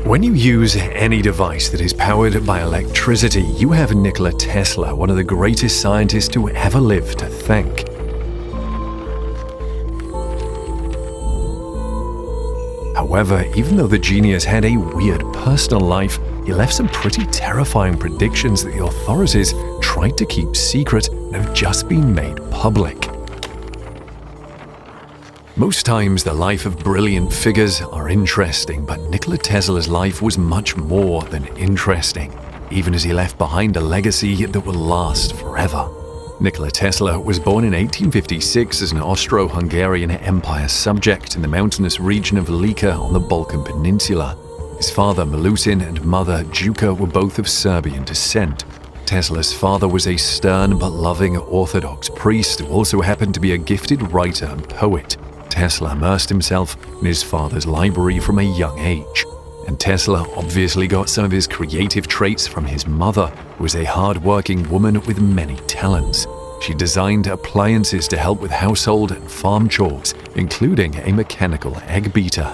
When you use any device that is powered by electricity, you have Nikola Tesla, one of the greatest scientists to ever live, to thank. However, even though the genius had a weird personal life, he left some pretty terrifying predictions that the authorities tried to keep secret and have just been made public. Most times, the life of brilliant figures are interesting, but Nikola Tesla's life was much more than interesting, even as he left behind a legacy that will last forever. Nikola Tesla was born in 1856 as an Austro-Hungarian Empire subject in the mountainous region of Lika on the Balkan Peninsula. His father, Milutin, and mother, Juka, were both of Serbian descent. Tesla's father was a stern but loving Orthodox priest who also happened to be a gifted writer and poet. Tesla immersed himself in his father's library from a young age. And Tesla obviously got some of his creative traits from his mother, who was a hard-working woman with many talents. She designed appliances to help with household and farm chores, including a mechanical egg beater.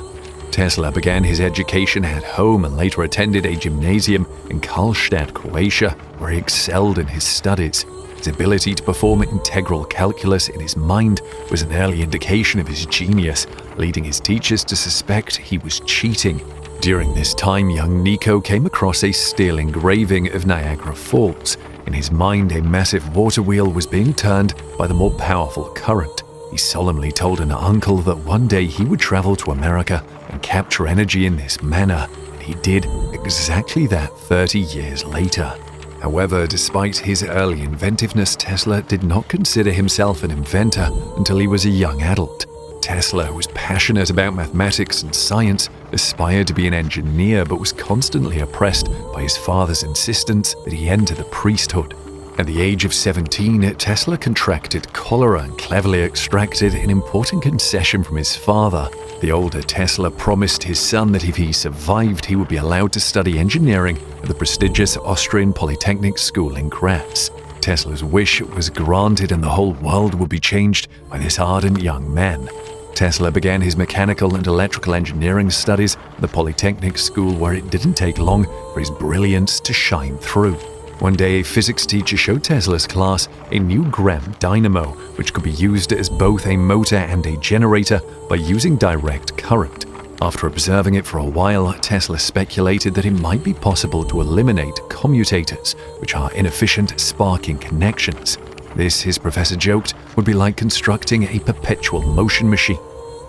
Tesla began his education at home and later attended a gymnasium in Karlstad, Croatia, where he excelled in his studies. His ability to perform integral calculus in his mind was an early indication of his genius, leading his teachers to suspect he was cheating. During this time, young Nico came across a steel engraving of Niagara Falls. In his mind, a massive water wheel was being turned by the more powerful current. He solemnly told an uncle that one day he would travel to America and capture energy in this manner, and he did exactly that 30 years later. However, despite his early inventiveness, Tesla did not consider himself an inventor until he was a young adult. Tesla was passionate about mathematics and science, aspired to be an engineer, but was constantly oppressed by his father's insistence that he enter the priesthood. At the age of 17, Tesla contracted cholera and cleverly extracted an important concession from his father. The older Tesla promised his son that if he survived, he would be allowed to study engineering at the prestigious Austrian Polytechnic school in Graz. Tesla's wish was granted and the whole world would be changed by this ardent young man. Tesla began his mechanical and electrical engineering studies at the Polytechnic school, where it didn't take long for his brilliance to shine through. One day, a physics teacher showed Tesla's class a new Graham dynamo, which could be used as both a motor and a generator by using direct current. After observing it for a while, Tesla speculated that it might be possible to eliminate commutators, which are inefficient sparking connections. This, his professor joked, would be like constructing a perpetual motion machine.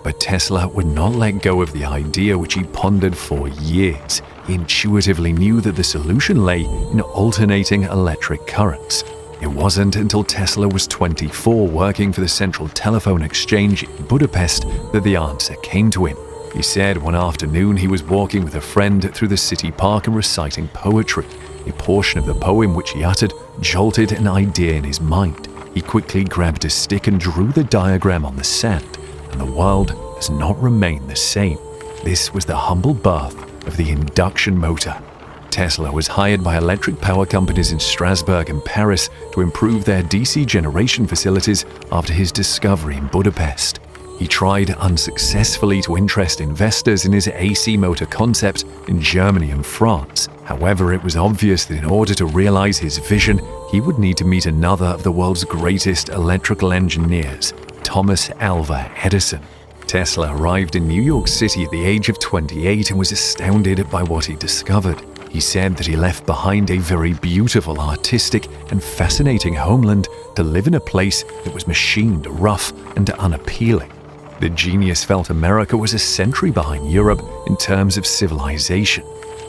But Tesla would not let go of the idea, which he pondered for years. He intuitively knew that the solution lay in alternating electric currents. It wasn't until Tesla was 24, working for the Central Telephone Exchange in Budapest, that the answer came to him. He said one afternoon he was walking with a friend through the city park and reciting poetry. A portion of the poem which he uttered jolted an idea in his mind. He quickly grabbed a stick and drew the diagram on the sand, and the world has not remained the same. This was the humble birth of the induction motor. Tesla was hired by electric power companies in Strasbourg and Paris to improve their DC generation facilities after his discovery in Budapest. He tried unsuccessfully to interest investors in his AC motor concept in Germany and France. However, it was obvious that in order to realize his vision, he would need to meet another of the world's greatest electrical engineers, Thomas Alva Edison. Tesla arrived in New York City at the age of 28 and was astounded by what he discovered. He said that he left behind a very beautiful, artistic, and fascinating homeland to live in a place that was machined, rough, and unappealing. The genius felt America was a century behind Europe in terms of civilization.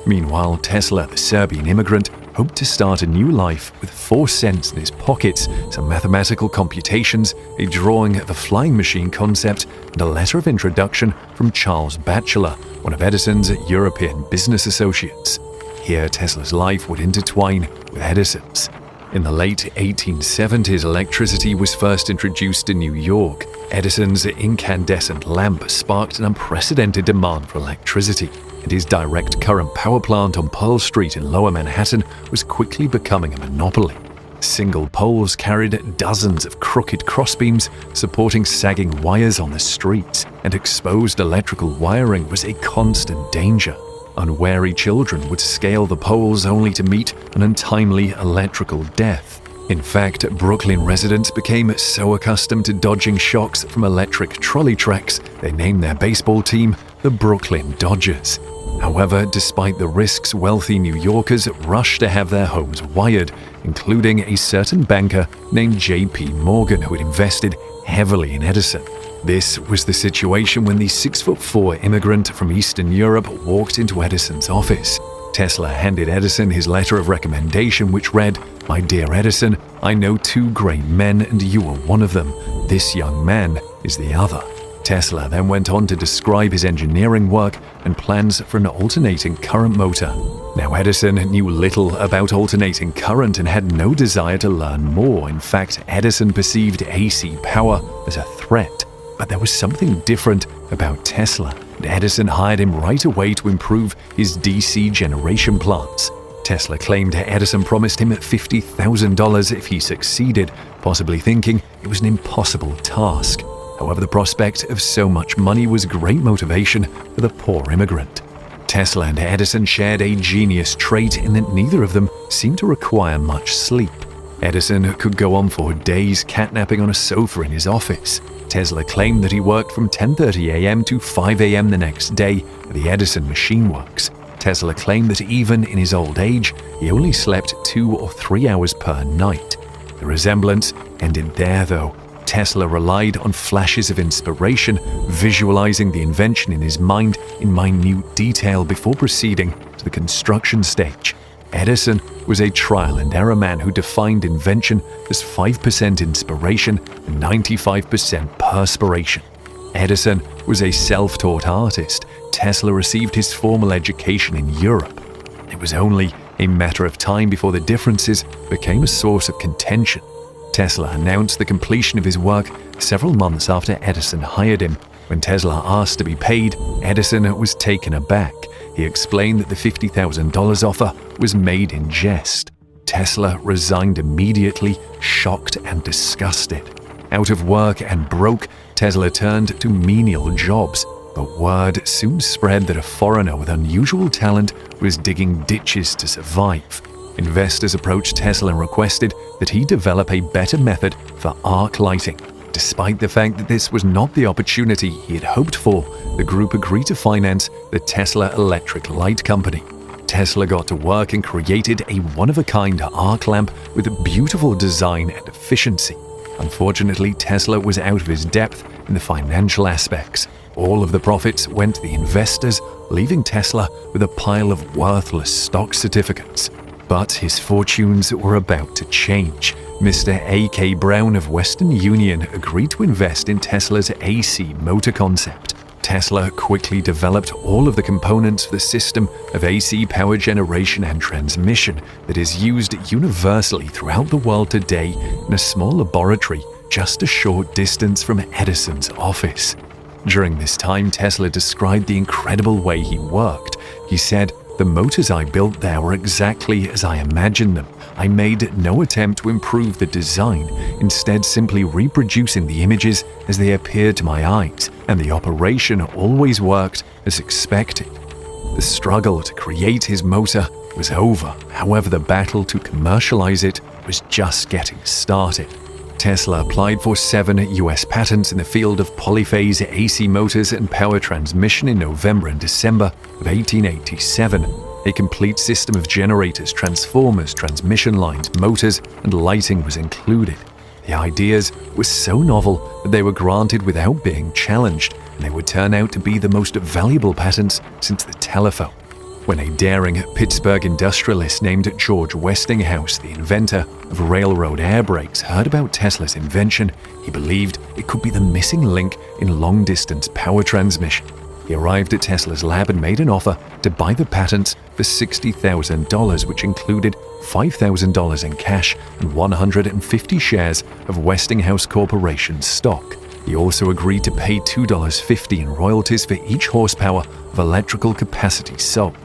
Meanwhile, Tesla, the Serbian immigrant, hoped to start a new life with 4 cents in his pockets, some mathematical computations, a drawing of a flying machine concept, and a letter of introduction from Charles Batchelor, one of Edison's European business associates. Here, Tesla's life would intertwine with Edison's. In the late 1870s, electricity was first introduced in New York. Edison's incandescent lamp sparked an unprecedented demand for electricity, and his direct current power plant on Pearl Street in Lower Manhattan was quickly becoming a monopoly. Single poles carried dozens of crooked crossbeams supporting sagging wires on the streets, and exposed electrical wiring was a constant danger. unwary children would scale the poles only to meet an untimely electrical death. In fact, Brooklyn residents became so accustomed to dodging shocks from electric trolley tracks, they named their baseball team the Brooklyn Dodgers. However, despite the risks, wealthy New Yorkers rushed to have their homes wired, including a certain banker named J.P. Morgan who had invested heavily in Edison. This was the situation when the 6'4" immigrant from Eastern Europe walked into Edison's office. Tesla handed Edison his letter of recommendation, which read, "My dear Edison, I know two great men and you are one of them. This young man is the other." Tesla then went on to describe his engineering work and plans for an alternating current motor. Now, Edison knew little about alternating current and had no desire to learn more. In fact, Edison perceived AC power as a threat. But there was something different about Tesla, and Edison hired him right away to improve his DC generation plants. Tesla claimed Edison promised him $50,000 if he succeeded, possibly thinking it was an impossible task. However, the prospect of so much money was great motivation for the poor immigrant. Tesla and Edison shared a genius trait in that neither of them seemed to require much sleep. Edison could go on for days catnapping on a sofa in his office. Tesla claimed that he worked from 10:30 a.m. to 5 a.m. the next day at the Edison Machine Works. Tesla claimed that even in his old age, he only slept 2 or 3 hours per night. The resemblance ended there, though. Tesla relied on flashes of inspiration, visualizing the invention in his mind in minute detail before proceeding to the construction stage. Edison was a trial-and-error man who defined invention as 5% inspiration and 95% perspiration. Edison was a self-taught artist. Tesla received his formal education in Europe. It was only a matter of time before the differences became a source of contention. Tesla announced the completion of his work several months after Edison hired him. When Tesla asked to be paid, Edison was taken aback. He explained that the $50,000 offer was made in jest. Tesla resigned immediately, shocked and disgusted. Out of work and broke, Tesla turned to menial jobs. But word soon spread that a foreigner with unusual talent was digging ditches to survive. Investors approached Tesla and requested that he develop a better method for arc lighting. Despite the fact that this was not the opportunity he had hoped for, the group agreed to finance the Tesla Electric Light Company. Tesla got to work and created a one-of-a-kind arc lamp with beautiful design and efficiency. Unfortunately, Tesla was out of his depth in the financial aspects. All of the profits went to the investors, leaving Tesla with a pile of worthless stock certificates. But his fortunes were about to change. Mr. A.K. Brown of Western Union agreed to invest in Tesla's AC motor concept. Tesla quickly developed all of the components for the system of AC power generation and transmission that is used universally throughout the world today in a small laboratory just a short distance from Edison's office. During this time, Tesla described the incredible way he worked. He said, "The motors I built there were exactly as I imagined them. I made no attempt to improve the design, instead simply reproducing the images as they appeared to my eyes, and the operation always worked as expected." The struggle to create his motor was over. However, the battle to commercialize it was just getting started. Tesla applied for 7 US patents in the field of polyphase AC motors and power transmission in November and December of 1887. A complete system of generators, transformers, transmission lines, motors, and lighting was included. The ideas were so novel that they were granted without being challenged, and they would turn out to be the most valuable patents since the telephone. When a daring Pittsburgh industrialist named George Westinghouse, the inventor of railroad air brakes, heard about Tesla's invention, he believed it could be the missing link in long-distance power transmission. He arrived at Tesla's lab and made an offer to buy the patents for $60,000, which included $5,000 in cash and 150 shares of Westinghouse Corporation stock. He also agreed to pay $2.50 in royalties for each horsepower of electrical capacity sold.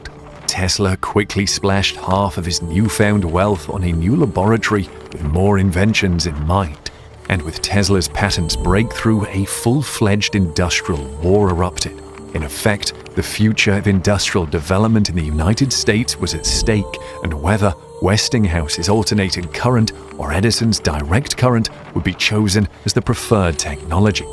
Tesla quickly splashed half of his newfound wealth on a new laboratory with more inventions in mind. And with Tesla's patents breakthrough, a full-fledged industrial war erupted. In effect, The future of industrial development in the United States was at stake, and whether Westinghouse's alternating current or Edison's direct current would be chosen as the preferred technology.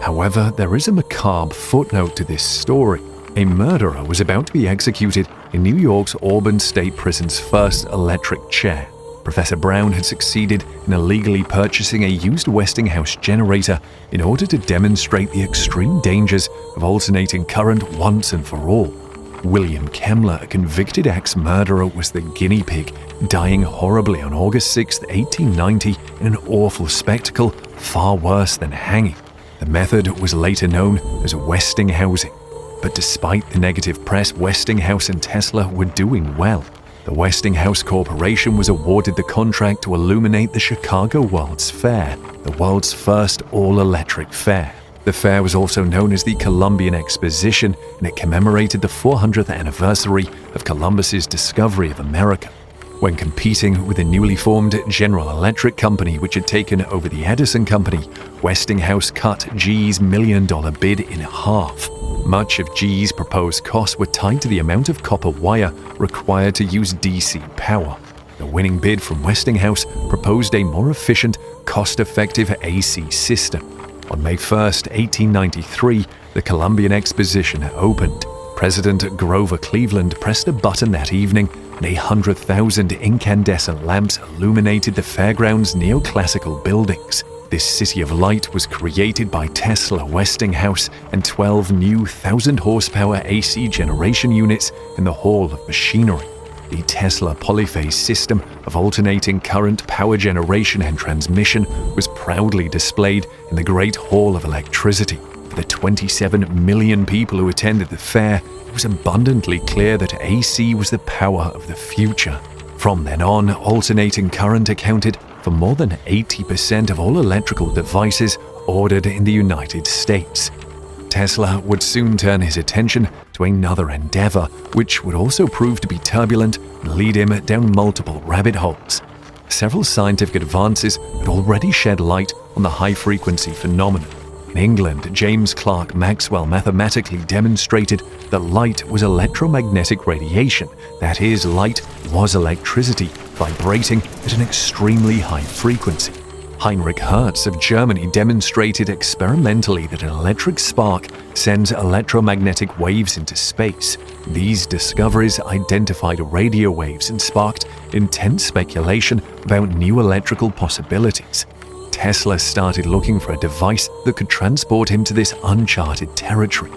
However, there is a macabre footnote to this story. A murderer was about to be executed in New York's Auburn State Prison's first electric chair. Professor Brown had succeeded in illegally purchasing a used Westinghouse generator in order to demonstrate the extreme dangers of alternating current once and for all. William Kemmler, a convicted ex-murderer, was the guinea pig, dying horribly on August 6, 1890 in an awful spectacle far worse than hanging. The method was later known as Westinghousing. But despite the negative press, Westinghouse and Tesla were doing well. The Westinghouse Corporation was awarded the contract to illuminate the Chicago World's Fair, the world's first all-electric fair. The fair was also known as the Columbian Exposition, and it commemorated the 400th anniversary of Columbus's discovery of America. When competing with the newly formed General Electric Company, which had taken over the Edison Company, Westinghouse cut GE's million-dollar bid in half. Much of GE's proposed costs were tied to the amount of copper wire required to use DC power. The winning bid from Westinghouse proposed a more efficient, cost-effective AC system. On May 1, 1893, the Columbian Exposition opened. President Grover Cleveland pressed a button that evening, and 100,000 incandescent lamps illuminated the fairground's neoclassical buildings. This city of light was created by Tesla, Westinghouse, and 12 new 1,000-horsepower AC generation units in the Hall of Machinery. The Tesla polyphase system of alternating current power generation and transmission was proudly displayed in the Great Hall of Electricity. For the 27 million people who attended the fair, it was abundantly clear that AC was the power of the future. From then on, alternating current accounted for more than 80% of all electrical devices ordered in the United States. Tesla would soon turn his attention to another endeavor, which would also prove to be turbulent and lead him down multiple rabbit holes. Several scientific advances had already shed light on the high-frequency phenomenon. In England, James Clerk Maxwell mathematically demonstrated that light was electromagnetic radiation, that is, light was electricity vibrating at an extremely high frequency. Heinrich Hertz of Germany demonstrated experimentally that an electric spark sends electromagnetic waves into space. These discoveries identified radio waves and sparked intense speculation about new electrical possibilities. Tesla started looking for a device that could transport him to this uncharted territory.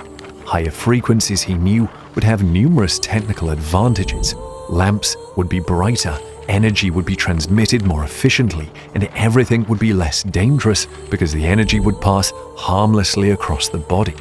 Higher frequencies, he knew, would have numerous technical advantages. Lamps would be brighter, energy would be transmitted more efficiently, and everything would be less dangerous because the energy would pass harmlessly across the body.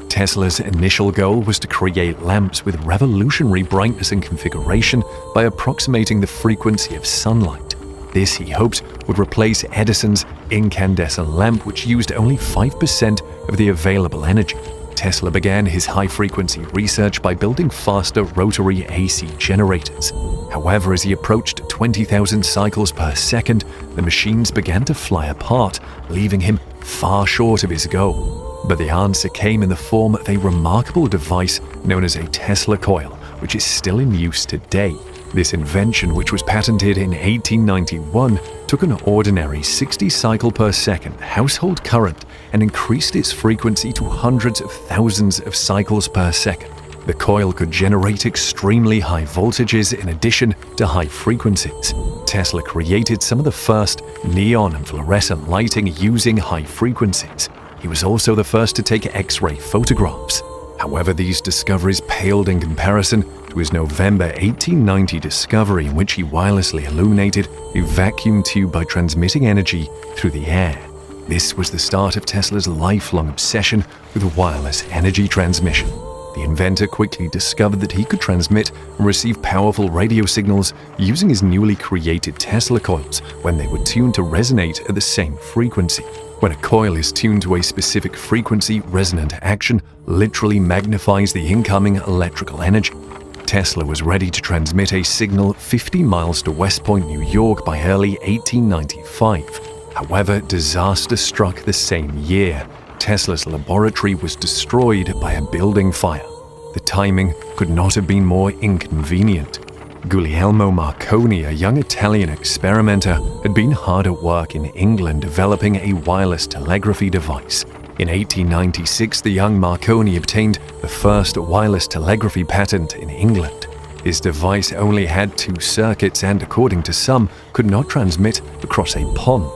Tesla's initial goal was to create lamps with revolutionary brightness and configuration by approximating the frequency of sunlight. This, he hoped, would replace Edison's incandescent lamp, which used only 5% of the available energy. Tesla began his high-frequency research by building faster rotary AC generators. However, as he approached 20,000 cycles per second, the machines began to fly apart, leaving him far short of his goal. But the answer came in the form of a remarkable device known as a Tesla coil, which is still in use today. This invention, which was patented in 1891, took an ordinary 60 cycle per second household current and increased its frequency to hundreds of thousands of cycles per second. The coil could generate extremely high voltages in addition to high frequencies. Tesla created some of the first neon and fluorescent lighting using high frequencies. He was also the first to take X-ray photographs. However, these discoveries paled in comparison to his November 1890 discovery, in which he wirelessly illuminated a vacuum tube by transmitting energy through the air. This was the start of Tesla's lifelong obsession with wireless energy transmission. The inventor quickly discovered that he could transmit and receive powerful radio signals using his newly created Tesla coils when they were tuned to resonate at the same frequency. When a coil is tuned to a specific frequency, resonant action literally magnifies the incoming electrical energy. Tesla was ready to transmit a signal 50 miles to West Point, New York by early 1895. However, disaster struck the same year. Tesla's laboratory was destroyed by a building fire. The timing could not have been more inconvenient. Guglielmo Marconi, a young Italian experimenter, had been hard at work in England developing a wireless telegraphy device. In 1896, the young Marconi obtained the first wireless telegraphy patent in England. His device only had 2 circuits and, according to some, could not transmit across a pond.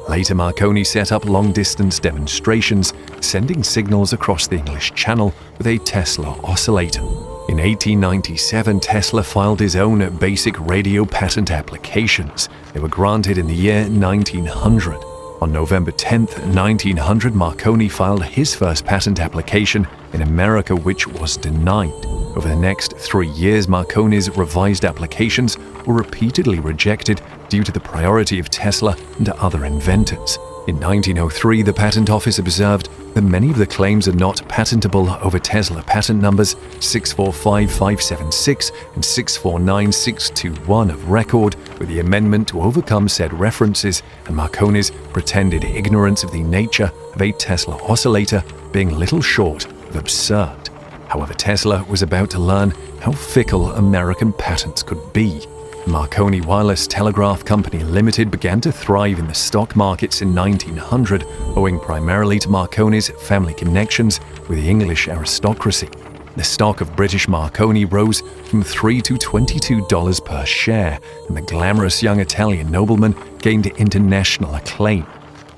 Later, Marconi set up long-distance demonstrations, sending signals across the English Channel with a Tesla oscillator. In 1897, Tesla filed his own basic radio patent applications. They were granted in the year 1900. On November 10, 1900, Marconi filed his first patent application in America, which was denied. Over the next 3 years, Marconi's revised applications were repeatedly rejected due to the priority of Tesla and other inventors. In 1903, the Patent Office observed that many of the claims are not patentable over Tesla patent numbers 645576 and 649621 of record, with the amendment to overcome said references and Marconi's pretended ignorance of the nature of a Tesla oscillator being little short of absurd. However, Tesla was about to learn how fickle American patents could be. Marconi Wireless Telegraph Company Limited began to thrive in the stock markets in 1900, owing primarily to Marconi's family connections with the English aristocracy. The stock of British Marconi rose from $3 to $22 per share, and the glamorous young Italian nobleman gained international acclaim.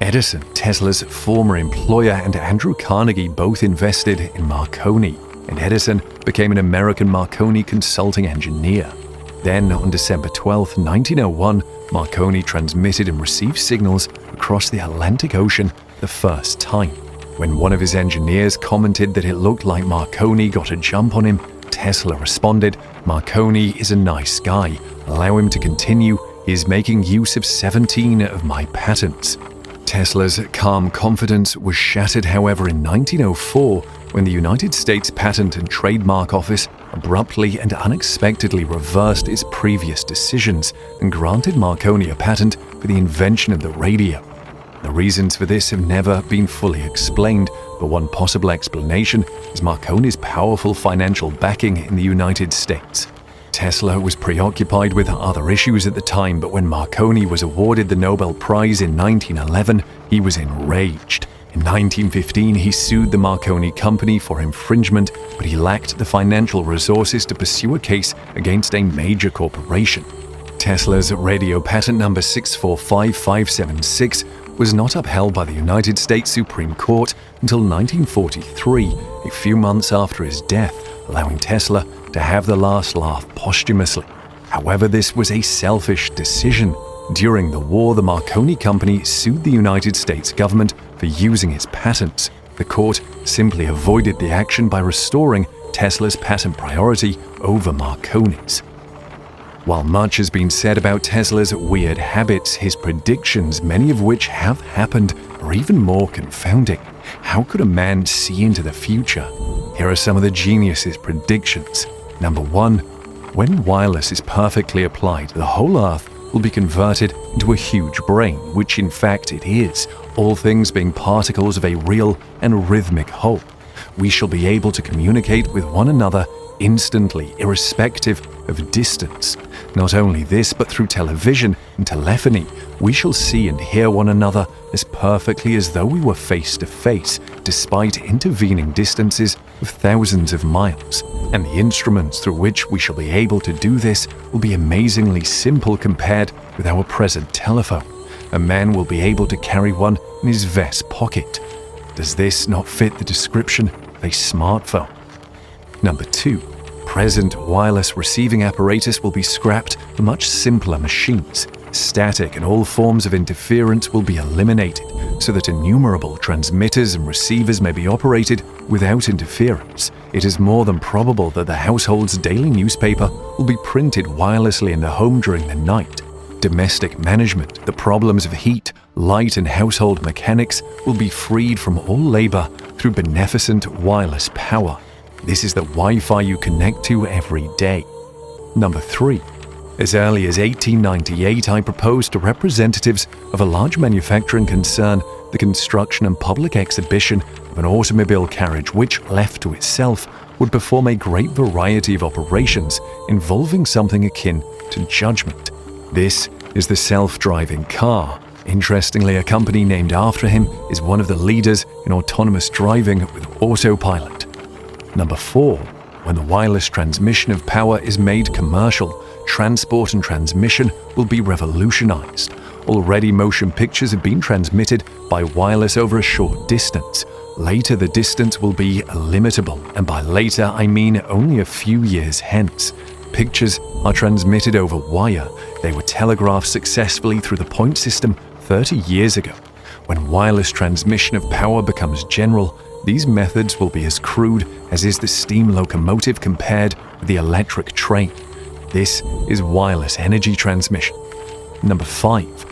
Edison, Tesla's former employer, and Andrew Carnegie both invested in Marconi, and Edison became an American Marconi consulting engineer. Then, on December 12, 1901, Marconi transmitted and received signals across the Atlantic Ocean the first time. When one of his engineers commented that it looked like Marconi got a jump on him, Tesla responded, "Marconi is a nice guy. Allow him to continue. He is making use of 17 of my patents." Tesla's calm confidence was shattered, however, in 1904 when the United States Patent and Trademark Office abruptly and unexpectedly reversed its previous decisions and granted Marconi a patent for the invention of the radio. The reasons for this have never been fully explained, but one possible explanation is Marconi's powerful financial backing in the United States. Tesla was preoccupied with other issues at the time, but when Marconi was awarded the Nobel Prize in 1911, he was enraged. In 1915, he sued the Marconi Company for infringement, but he lacked the financial resources to pursue a case against a major corporation. Tesla's radio patent number 645576 was not upheld by the United States Supreme Court until 1943, a few months after his death, allowing Tesla to have the last laugh posthumously. However, this was a selfish decision. During the war, the Marconi Company sued the United States government for using its patents. The court simply avoided the action by restoring Tesla's patent priority over Marconi's. While much has been said about Tesla's weird habits, his predictions, many of which have happened, are even more confounding. How could a man see into the future? Here are some of the genius's predictions. Number 1. When wireless is perfectly applied, the whole Earth will be converted into a huge brain, which in fact it is, all things being particles of a real and rhythmic whole. We shall be able to communicate with one another instantly, irrespective of distance. Not only this, but through television and telephony, we shall see and hear one another as perfectly as though we were face to face, despite intervening distances of thousands of miles. And the instruments through which we shall be able to do this will be amazingly simple compared with our present telephone. A man will be able to carry one in his vest pocket. Does this not fit the description of a smartphone? Number 2. Present wireless receiving apparatus will be scrapped for much simpler machines. Static and all forms of interference will be eliminated so that innumerable transmitters and receivers may be operated without interference. It is more than probable that the household's daily newspaper will be printed wirelessly in the home during the night. Domestic management, the problems of heat, light, and household mechanics will be freed from all labor through beneficent wireless power. This is the Wi-Fi you connect to every day. Number 3. As early as 1898, I proposed to representatives of a large manufacturing concern the construction and public exhibition of an automobile carriage which, left to itself, would perform a great variety of operations involving something akin to judgment. This is the self-driving car. Interestingly, a company named after him is one of the leaders in autonomous driving with autopilot. Number 4. When the wireless transmission of power is made commercial, transport and transmission will be revolutionized. Already, motion pictures have been transmitted by wireless over a short distance. Later, the distance will be illimitable, and by later, I mean only a few years hence. Pictures are transmitted over wire. They were telegraphed successfully through the point system 30 years ago. When wireless transmission of power becomes general, these methods will be as crude as is the steam locomotive compared with the electric train. This is wireless energy transmission. Number 5.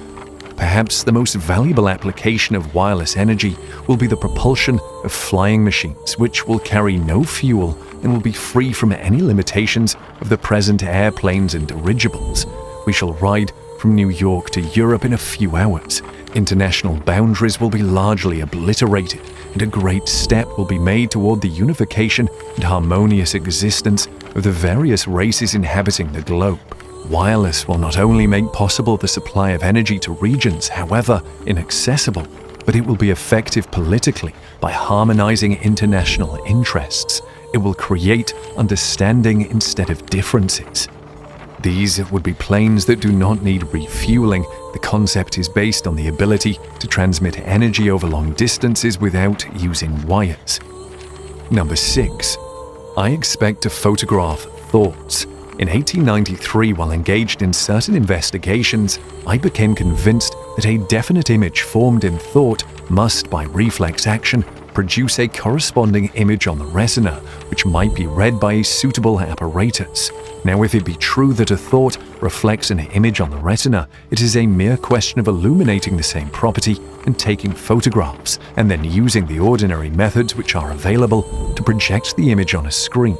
Perhaps the most valuable application of wireless energy will be the propulsion of flying machines, which will carry no fuel and will be free from any limitations of the present airplanes and dirigibles. We shall ride from New York to Europe in a few hours. International boundaries will be largely obliterated, and a great step will be made toward the unification and harmonious existence of the various races inhabiting the globe. Wireless will not only make possible the supply of energy to regions, however inaccessible, but it will be effective politically by harmonizing international interests. It will create understanding instead of differences. These would be planes that do not need refueling. The concept is based on the ability to transmit energy over long distances without using wires. Number 6. I expect to photograph thoughts. In 1893, while engaged in certain investigations, I became convinced that a definite image formed in thought must, by reflex action, produce a corresponding image on the retina, which might be read by a suitable apparatus. Now, if it be true that a thought reflects an image on the retina, it is a mere question of illuminating the same property and taking photographs, and then using the ordinary methods which are available to project the image on a screen.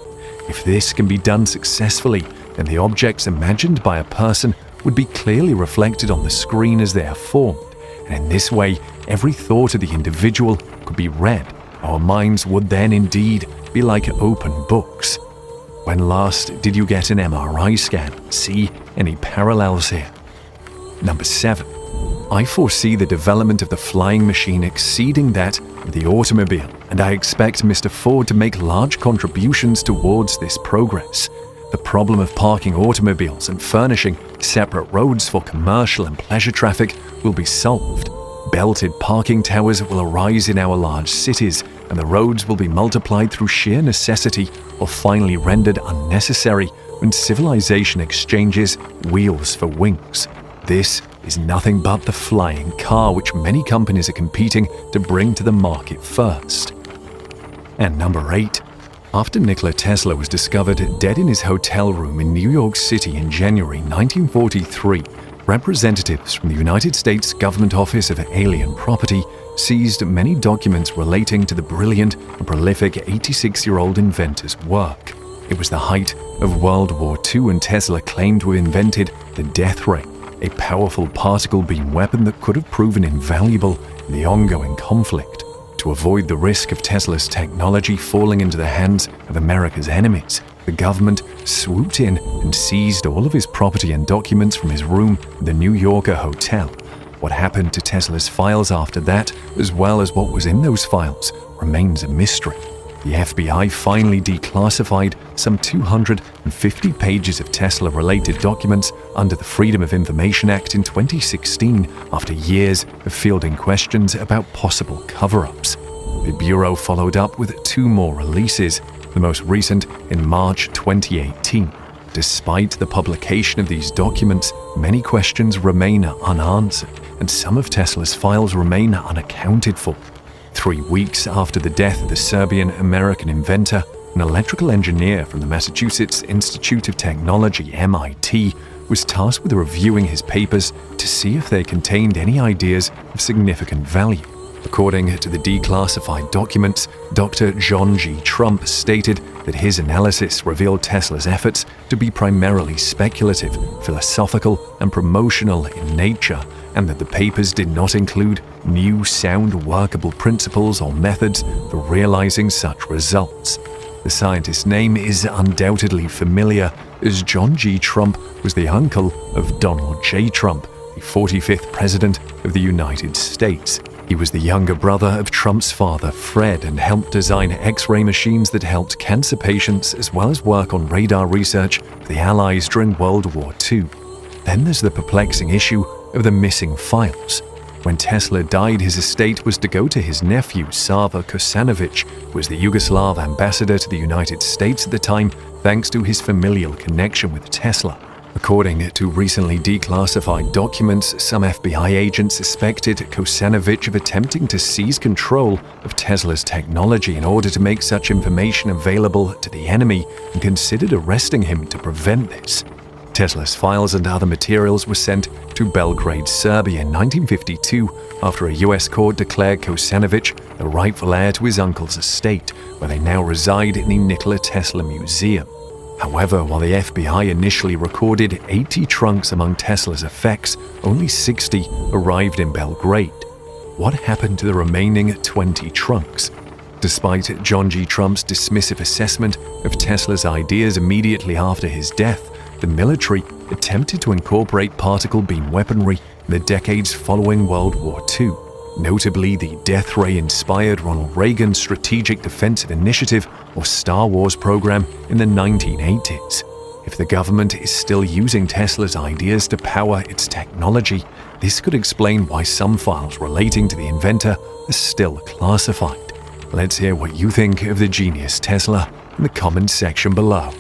If this can be done successfully, then the objects imagined by a person would be clearly reflected on the screen as they are formed, and in this way, every thought of the individual could be read. Our minds would then indeed be like open books. When last did you get an MRI scan? See any parallels here? Number 7. I foresee the development of the flying machine exceeding that of the automobile, and I expect Mr. Ford to make large contributions towards this progress. The problem of parking automobiles and furnishing separate roads for commercial and pleasure traffic will be solved. Belted parking towers will arise in our large cities, and the roads will be multiplied through sheer necessity or finally rendered unnecessary when civilization exchanges wheels for wings. This is nothing but the flying car which many companies are competing to bring to the market first. And number 8. After Nikola Tesla was discovered dead in his hotel room in New York City in January 1943, representatives from the United States Government Office of Alien Property seized many documents relating to the brilliant and prolific 86-year-old inventor's work. It was the height of World War II, and Tesla claimed to have invented the death ray, a powerful particle beam weapon that could have proven invaluable in the ongoing conflict. To avoid the risk of Tesla's technology falling into the hands of America's enemies, the government swooped in and seized all of his property and documents from his room at the New Yorker hotel. What happened to Tesla's files after that, as well as what was in those files, remains a mystery. The FBI finally declassified some 250 pages of Tesla-related documents under the Freedom of Information Act in 2016 after years of fielding questions about possible cover-ups. The Bureau followed up with 2 more releases, the most recent in March 2018. Despite the publication of these documents, many questions remain unanswered, and some of Tesla's files remain unaccounted for. 3 weeks after the death of the Serbian-American inventor, an electrical engineer from the Massachusetts Institute of Technology, MIT, was tasked with reviewing his papers to see if they contained any ideas of significant value. According to the declassified documents, Dr. John G. Trump stated that his analysis revealed Tesla's efforts to be primarily speculative, philosophical, and promotional in nature, and that the papers did not include new, sound, workable principles or methods for realizing such results. The scientist's name is undoubtedly familiar, as John G. Trump was the uncle of Donald J. Trump, the 45th President of the United States. He was the younger brother of Trump's father, Fred, and helped design X-ray machines that helped cancer patients, as well as work on radar research for the Allies during World War II. Then there's the perplexing issue of the missing files. When Tesla died, his estate was to go to his nephew, Sava Kosanovic, who was the Yugoslav ambassador to the United States at the time, thanks to his familial connection with Tesla. According to recently declassified documents, some FBI agents suspected Kosanovic of attempting to seize control of Tesla's technology in order to make such information available to the enemy, and considered arresting him to prevent this. Tesla's files and other materials were sent to Belgrade, Serbia in 1952 after a US court declared Kosanovic the rightful heir to his uncle's estate, where they now reside in the Nikola Tesla Museum. However, while the FBI initially recorded 80 trunks among Tesla's effects, only 60 arrived in Belgrade. What happened to the remaining 20 trunks? Despite John G. Trump's dismissive assessment of Tesla's ideas immediately after his death, the military attempted to incorporate particle beam weaponry in the decades following World War II. Notably, the death ray-inspired Ronald Reagan's Strategic Defensive Initiative, or Star Wars program, in the 1980s. If the government is still using Tesla's ideas to power its technology, this could explain why some files relating to the inventor are still classified. Let's hear what you think of the genius Tesla in the comments section below.